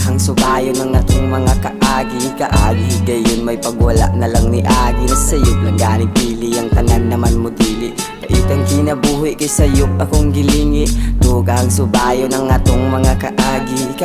kahang subayo ng atong mga kaagi gayon may pagwala na lang ni agi. Nasayop lang ganing pili ang tanan naman mo dili. Kaitang kinabuhi kay sayop akong gilingi. Dugang subayo ng atong mga kaagi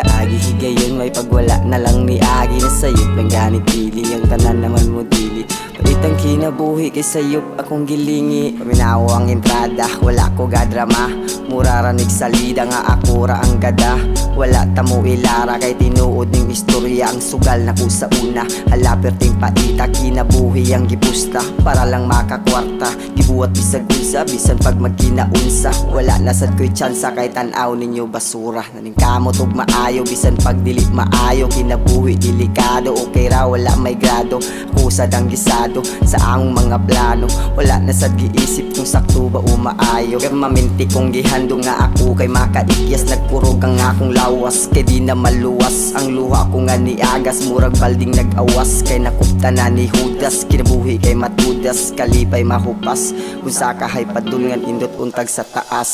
gayon may pagwala na lang ni agi. Nasayop lang ganing pili ang tanan naman mo dili. Kaitang kinabuhi kay sayop akong gilingi. Paminaw ang entrada, wala ko gadrama. Mura ranig salida nga ako ra ang gada. Wala tamo ilara kay tinuod ning istorya ang sugal na ko sa una. Hala perting paita kinabuhi ang gipusta para lang makakwarta. Gibuhat bisag unsa bisan pag magkinaunsa. Wala na sad ko'y tsansa kay tan-aw ninyo basura. Naning kamot ug maayo bisan pag dili maayo. Kinabuhi delikado okay ra wala may grado. Kusad ang gisado sa among mga plano. Wala na sad giisip kung sakto ba o maayo. Kaya maminti kong gihandong nga ako kay makaikyas. Nagkurog ang akong lawas kay di na maluwas. Ang luha ko nga ni agas murag balding nag-awas. Kay nakupta na ni Judas kinabuhi kay matudas. Kalipay mahupas kung sa kahay padulngan indot untag sa taas.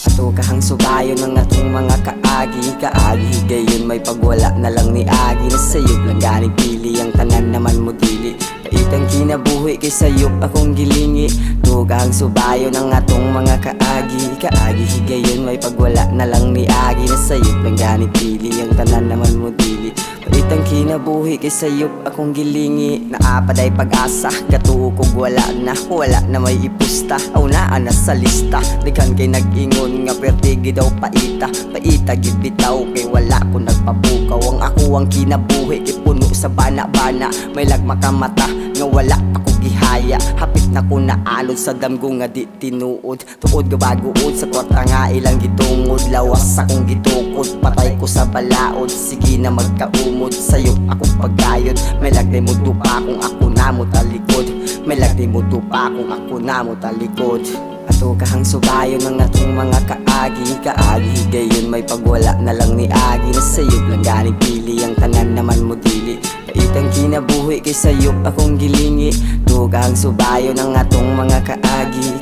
Ato kahang subayo ng atong mga kaagi gayon may pagwala na lang ni agi. Nasayop lang ganing pili ang tanan naman mo dili. Kaitang kinabuhi kay sayop akong gilingi. Dugang subayo ng atong mga kaagi gayon may pagwala na lang ni agi. Nasayop lang ganing pili ang tanan naman mo dili. Kaitang kinabuhi kay sayop akong gilingi. Naapaday pag-asa gatuo kog wala na may ipusta. Aw naa na sa lista daghan kay nag-ingon nga pertigi daw paita gid bitaw kay wala ko nagpapukaw. Ang ako ang kinabuhi kay puno sa bana-bana. May lagma ka mata nga wala ako gihaya. Hapit na ko naalod sa damgo nga di tinuod. Tuod ga baguod sa kwarta nga ilang gitungod. Lawas akong gitukod patay ko sa balaod. Sige na magkaumod sayop akong pagkayod. May lagday mo dupa kung ako na mo talikod. May lagday mo dupa kung ako na mo talikod. Ato kahang subayo ng atong mga kaagi gayon may pagwala na lang ni agi. Nasayop lang ganing pili ang tanan naman mo dili. Kaitang kinabuhi kay sayop akong gilingi. Dugang subayo ng atong mga kaagi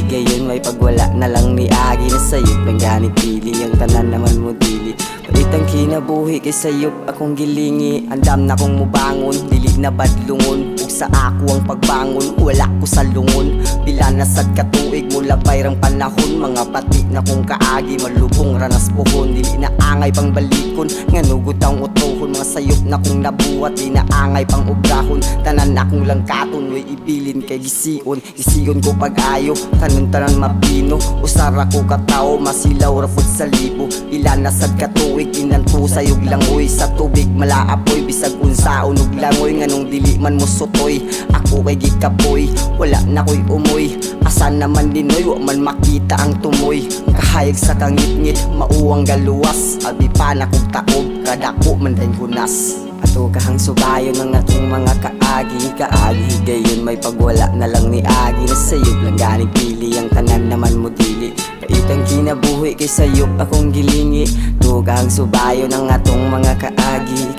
gayon may pagwala na lang ni agi. Nasayop lang ganing pili ang tanan naman mo dili. Kaitang kinabuhi kay sayop akong gilingi. Andam na kong mubangon dili na badlungon. Ug sa ako ang pagbangon wala ko sa lungon. Bila na sad katuig mula payrang panahon. Mga pati na kong kaagi malubong ranas puhon. Dili na angay pang balikon nga nugot ang utohon. Mga sayop na kong nabuhat di na angay pang ubrahon. Tanan akong langkaton way ibilin kay gisiyon ko pag-ayo tanan mapino. Usara ko katao masilaw rafod sa libo. Bila na sad katuig inanto sayog langoy. Sa tubig malaapoy bisag unsaon ug langoy. Nganong dili man mo sutoy ako kay gikapoy. Wala na ko'y umoy asan naman dinoy wa man makita ang tumoy. Kahayag sa kangit-ngit mauwang galuwas. Abi pa na kong taob kadako man dayon hunas. Ato kahang subayo ng atong mga kaagi gayon may pagwala na lang ni agi. Nasayop lang ganing pili ang tanan naman mo dili. Kaitang kinabuhi kay sayop akong gilingi. Dugang subayo ng atong mga kaagi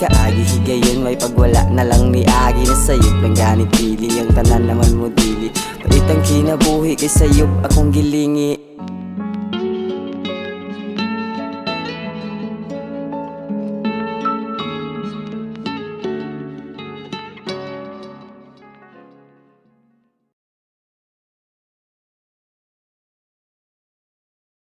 gayon may pagwala na lang ni agi. Nasayop lang ganing pili ang tanan naman mo dili. Kaitang kinabuhi kay sayop akong gilingi.